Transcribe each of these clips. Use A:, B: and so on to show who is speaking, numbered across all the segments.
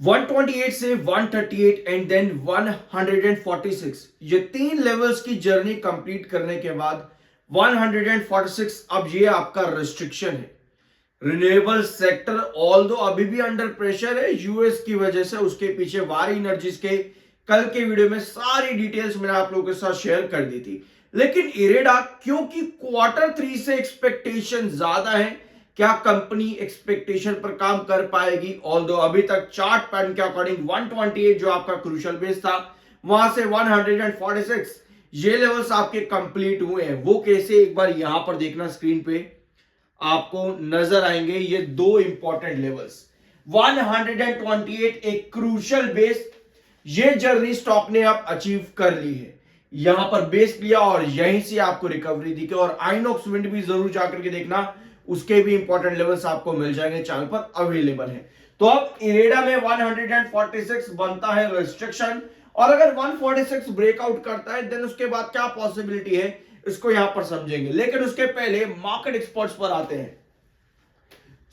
A: 128 से 138 and then 146, ये तीन लेवल्स की जर्नी कंप्लीट करने के बाद 146, अब ये आपका रिस्ट्रिक्शन है। रिन्यूएबल सेक्टर ऑल दो अभी भी अंडर प्रेशर है यूएस की वजह से, उसके पीछे वार एनर्जीज के कल के वीडियो में सारी डिटेल्स मैंने आप लोगों के साथ शेयर कर दी थी। लेकिन इरेडा, क्योंकि क्वार्टर 3 से एक्सपेक्टेशन ज्यादा है, क्या कंपनी एक्सपेक्टेशन पर काम कर पाएगी? ऑल्दो अभी तक चार्ट पैटर्न के अकॉर्डिंग 128 जो आपका क्रूशियल बेस था, वहां से 146 ये लेवल्स आपके कंप्लीट हुए हैं। वो कैसे, एक बार यहां पर देखना स्क्रीन पे आपको नजर आएंगे ये दो इंपॉर्टेंट लेवल्स। 128 एक क्रूशियल बेस, ये जर्नी स्टॉक ने अब अचीव कर ली है। यहां पर बेस लिया और यहीं से आपको रिकवरी दिखे। और आइनॉक्स विंड भी जरूर जाकर के देखना, उसके भी इंपॉर्टेंट लेवल्स आपको मिल जाएंगे, चैनल पर अवेलेबल है। तो अब इरेडा में 146 बनता है रेस्ट्रिक्शन, और अगर 146 ब्रेकआउट करता है देन उसके बाद क्या पॉसिबिलिटी है इसको यहां पर समझेंगे। लेकिन उसके पहले मार्केट एक्सपर्ट्स पर आते हैं।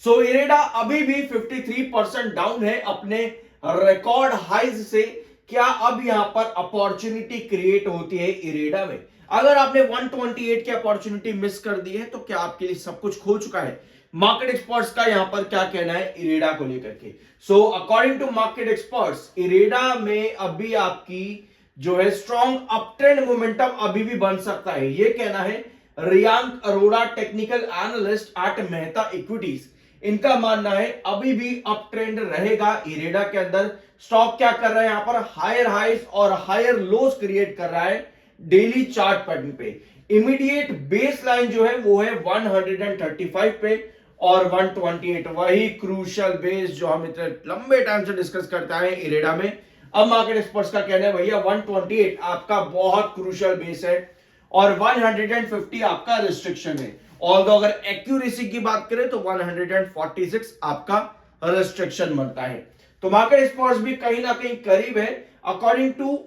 A: सो इरेडा अभी भी 53% डाउन है अपने रिकॉर्ड हाइज से। क्या अब यहां पर अपॉर्चुनिटी क्रिएट होती है इरेडा में? अगर आपने 128 की अपॉर्चुनिटी मिस कर दी है तो क्या आपके लिए सब कुछ खो चुका है? मार्केट एक्सपर्ट्स का यहां पर क्या कहना है इरेडा को लेकर के? So according to market experts, IREDA में अभी आपकी जो है स्ट्रॉन्ग अप ट्रेंड मोमेंटम अभी भी बन सकता है, ये कहना है Riyank Arora, technical analyst at Mehta equities. इनका मानना है अभी भी अप ट्रेंड रहेगा इरेडा के अंदर। स्टॉक क्या कर रहा है यहां पर, हायर हाइज और हायर लोज क्रिएट कर रहा है डेली चार्ट पैटर्न पे। इमीडिएट बेस लाइन जो है वो है 135 पे, और 128 वही क्रूशियल बेस जो हम इतने लंबे टाइम से डिस्कस करते हैं इरेडा में। अब मार्केट एक्सपर्ट्स का कहना है भैया 128 आपका बहुत क्रूशियल बेस है और 150 आपका रिस्ट्रिक्शन है। और अगर एक्यूरेसी की बात करें तो 146 आपका रिस्ट्रिक्शन बनता है। तो मार्केट एक्सपर्ट्स भी कहीं ना कहीं करीब है। अकॉर्डिंग टू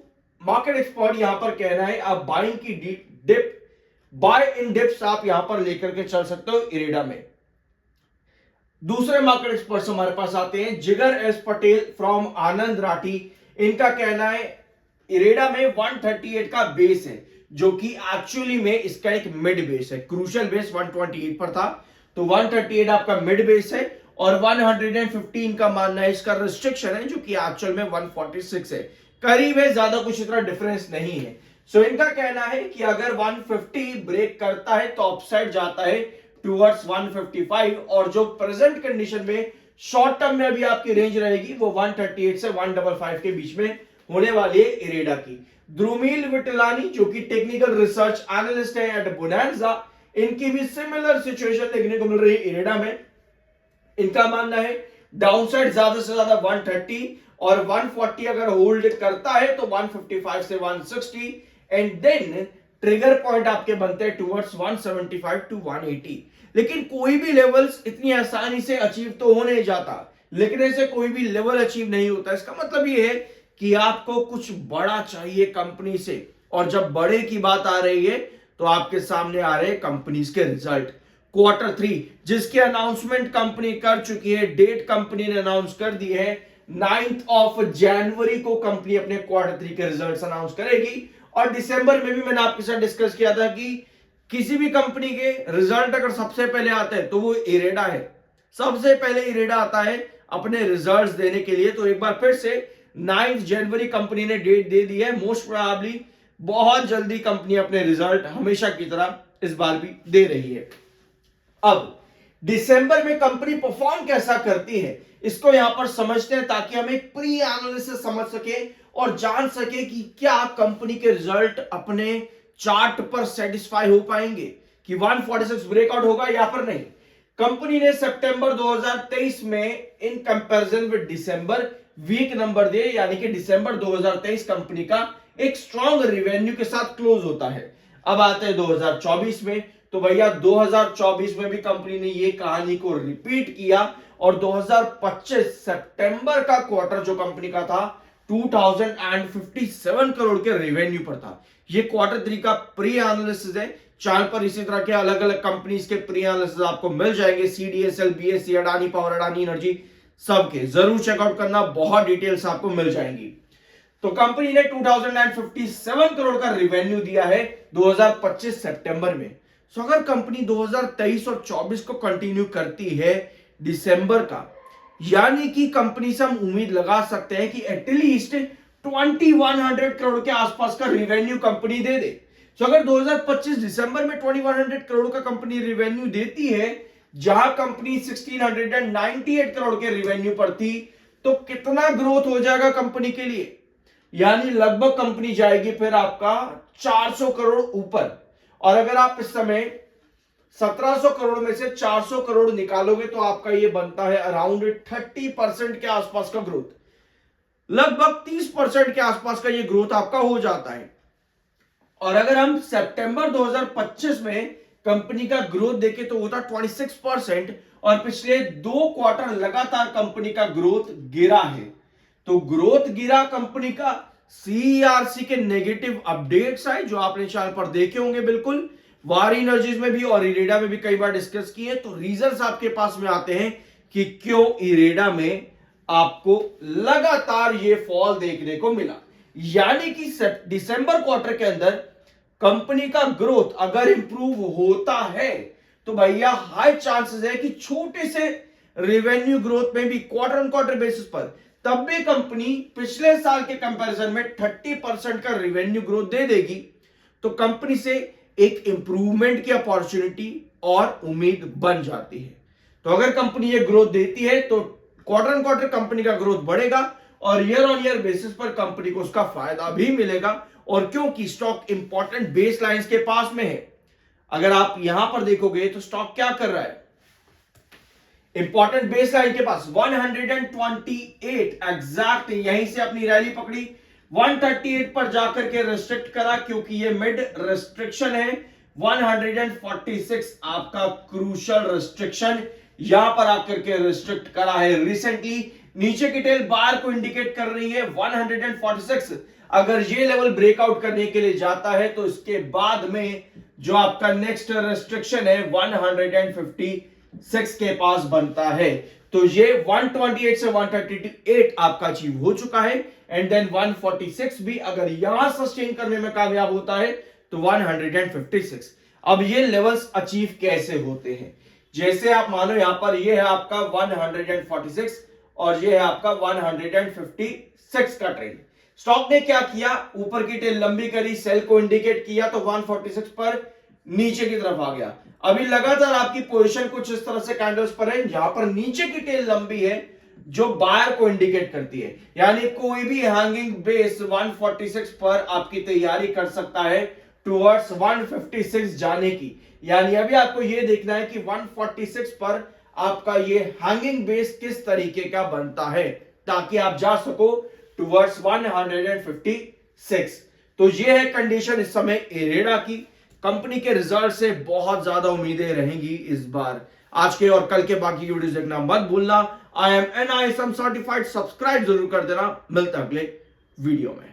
A: मार्केट एक्सपर्ट यहां पर कहना है आप बाइंग की डिप, बाय इन डिप्स आप यहां पर लेकर के चल सकते हो इरेडा में। दूसरे मार्केट एक्सपर्ट्स हमारे पास आते हैं, जिगर एस पटेल फ्रॉम आनंद राठी। इनका कहना है इरेडा में 138 का बेस है, जो कि एक्चुअली में इसका एक मिड बेस है। क्रूशियल बेस 128 पर था, तो 138 आपका मिड बेस है, और 115 का मानना है इसका रिस्ट्रिक्शन है, जो कि एक्चुअल में 146 है। करीब है, ज्यादा कुछ इतना डिफरेंस नहीं है। सो इनका कहना है कि अगर 150 ब्रेक करता है तो अपसाइड जाता है टुवर्ड्स 155, और जो प्रेजेंट कंडीशन में शॉर्ट टर्म में अभी आपकी रेंज रहेगी वो 138 से 155 के बीच में होने वाली है इरेडा की। द्रुमील विटलानी जो कि टेक्निकल रिसर्च एनालिस्ट है एट बोनांजा, इनकी भी सिमिलर सिचुएशन देखने को मिल रही है इरेडा में। इनका मानना है डाउनसाइड ज्यादा से ज्यादा 130, और 140 अगर होल्ड करता है तो 155 से 160, एंड देन ट्रिगर पॉइंट आपके बनते हैं टुवर्ड्स 175 टू 180। लेकिन कोई भी लेवल्स इतनी आसानी से अचीव तो हो नहीं जाता, लेकिन ऐसे कोई भी लेवल अचीव नहीं होता। इसका मतलब ये है कि आपको कुछ बड़ा चाहिए कंपनी से, और जब बड़े की बात आ रही है तो आपके सामने आ रहे हैं कंपनीज के रिजल्ट। क्वार्टर 3 जिसकी अनाउंसमेंट कंपनी कर चुकी है, डेट कंपनी ने अनाउंस कर दी है, 9 जनवरी को कंपनी अपने क्वार्टर 3 के रिजल्ट्स अनाउंस करेगी। और दिसंबर में भी मैंने आपके साथ डिस्कस किया था कि किसी भी कंपनी के रिजल्ट अगर सबसे पहले आते हैं तो वो इरेडा है। सबसे पहले इरेडा आता है अपने रिजल्ट्स देने के लिए। तो एक बार फिर से 9 जनवरी कंपनी ने डेट दे दी है। मोस्ट प्रोबेबली बहुत जल्दी कंपनी अपने रिजल्ट हमेशा की तरह इस बार भी दे रही है। अब दिसंबर में कंपनी परफॉर्म कैसा करती है इसको यहां पर समझते हैं, ताकि हम एक प्री एनालिसिस समझ सके और जान सके कि क्या कंपनी के रिजल्ट अपने चार्ट पर सेटिस्फाई हो पाएंगे, कि 146 ब्रेकआउट होगा या फिर नहीं। कंपनी ने सितंबर 2023 में in comparison with December week number दे, यानी कि दिसंबर 2023 कंपनी का एक स्ट्रॉन्ग रेवेन्यू के साथ क्लोज होता है। अब आते हैं 2024 में, तो भैया 2024 में भी कंपनी ने ये कहानी को रिपीट किया, और 2025 सितंबर का क्वार्टर जो कंपनी का था 2057 करोड़ के रेवेन्यू पर था। ये क्वार्टर 3 का प्री एनालिसिस है। चैनल पर इसी तरह के अलग अलग कंपनीज के प्री एनालिसिस आपको मिल जाएंगे, CDSL, BSc, Adani power, Adani energy, सबके जरूर चेकआउट करना, बहुत डिटेल्स आपको मिल जाएंगी। तो कंपनी ने 2057 करोड़ का रिवेन्यू दिया है 2025 सितंबर में। सो अगर कंपनी 2023 और 24 को कंटिन्यू करती है दिसंबर का, यानी कि कंपनी से हम उम्मीद लगा सकते हैं कि एटलीस्ट 2100 करोड़ के आसपास का रिवेन्यू कंपनी दे दे। सो अगर 2025 दिसंबर में 2100 करोड़ का कंपनी रिवेन्यू देती है, जहां कंपनी 1698 करोड़ के रिवेन्यू पर थी, तो कितना ग्रोथ हो जाएगा कंपनी के लिए, यानी लगभग कंपनी जाएगी फिर आपका 400 करोड़ ऊपर। और अगर आप इस समय 1700 करोड़ में से 400 करोड़ निकालोगे तो आपका ये बनता है अराउंड 30% के आसपास का ग्रोथ, लगभग 30% के आसपास का ये ग्रोथ आपका हो जाता है। और अगर हम सितंबर 2025 में कंपनी का ग्रोथ देखें तो होता 26%, और पिछले 2 क्वार्टर लगातार कंपनी का ग्रोथ गिरा है। तो ग्रोथ गिरा कंपनी का, सीईआरसी के नेगेटिव अपडेट्स आए जो आपने चैनल पर देखे होंगे, बिल्कुल वार एनर्जीज में भी और इरेडा में भी कई बार डिस्कस किए। तो रीजंस आपके पास में आते हैं कि क्यों इरेडा में आपको लगातार ये फॉल देखने को मिला, यानी कि दिसंबर क्वार्टर के अंदर कंपनी का ग्रोथ अगर इंप्रूव होता है तो भैया हाई चांसेस है कि छोटे से रेवेन्यू ग्रोथ में भी क्वार्टर ऑन क्वार्टर बेसिस पर तब भी कंपनी पिछले साल के कंपैरिजन में 30% का रेवेन्यू ग्रोथ दे देगी। तो कंपनी से एक इंप्रूवमेंट की अपॉर्चुनिटी और उम्मीद बन जाती है। तो अगर कंपनी ये ग्रोथ देती है तो क्वार्टर ऑन क्वार्टर कंपनी का ग्रोथ बढ़ेगा और ईयर ऑन ईयर बेसिस पर कंपनी को उसका फायदा भी मिलेगा। और क्योंकि स्टॉक इंपॉर्टेंट बेस लाइंस के पास में है, अगर आप यहां पर देखोगे तो स्टॉक क्या कर रहा है, इंपॉर्टेंट बेस लाइन के पास 128 एग्जैक्ट, यहीं से अपनी रैली पकड़ी, 138 पर जाकर के रिस्ट्रिक्ट करा क्योंकि ये मिड रिस्ट्रिक्शन है। 146 आपका क्रूशल रिस्ट्रिक्शन यहां पर आकर के रिस्ट्रिक्ट करा है रिसेंटली। नीचे की टेल बार को इंडिकेट कर रही है 146। अगर ये लेवल ब्रेकआउट करने के लिए जाता है तो इसके बाद में जो आपका नेक्स्ट रेस्ट्रिक्शन है 156 के पास बनता है। तो ये 128 से 138 आपका अचीव हो चुका है, एंड देन 146 भी अगर यहां सस्टेन करने में कामयाब होता है तो 156। अब ये लेवल्स अचीव कैसे होते हैं, जैसे आप मानो यहां पर ये है आपका 146 और ये है आपका 156 का ट्रेंड। स्टॉक ने क्या किया, ऊपर की टेल लंबी करी, सेल को इंडिकेट किया तो 146 पर नीचे की तरफ आ गया। अभी लगातार आपकी पोजीशन कुछ इस तरह से कैंडल्स पर है, जहां पर नीचे की टेल लंबी है जो बायर को इंडिकेट करती है, यानी कोई भी हैंगिंग बेस 146 पर आपकी तैयारी कर सकता है टुवर्ड्स 156 जाने की। यानी अभी आपको यह देखना है कि 146 पर आपका ये हैंगिंग बेस किस तरीके का बनता है ताकि आप जा सको टुवर्ड्स 156। तो ये है कंडीशन इस समय इरेडा की। कंपनी के रिजल्ट से बहुत ज्यादा उम्मीदें रहेंगी इस बार। आज के और कल के बाकी वीडियोस देखना मत भूलना। I am NISM certified, subscribe जरूर कर देना। मिलता है अगले वीडियो में।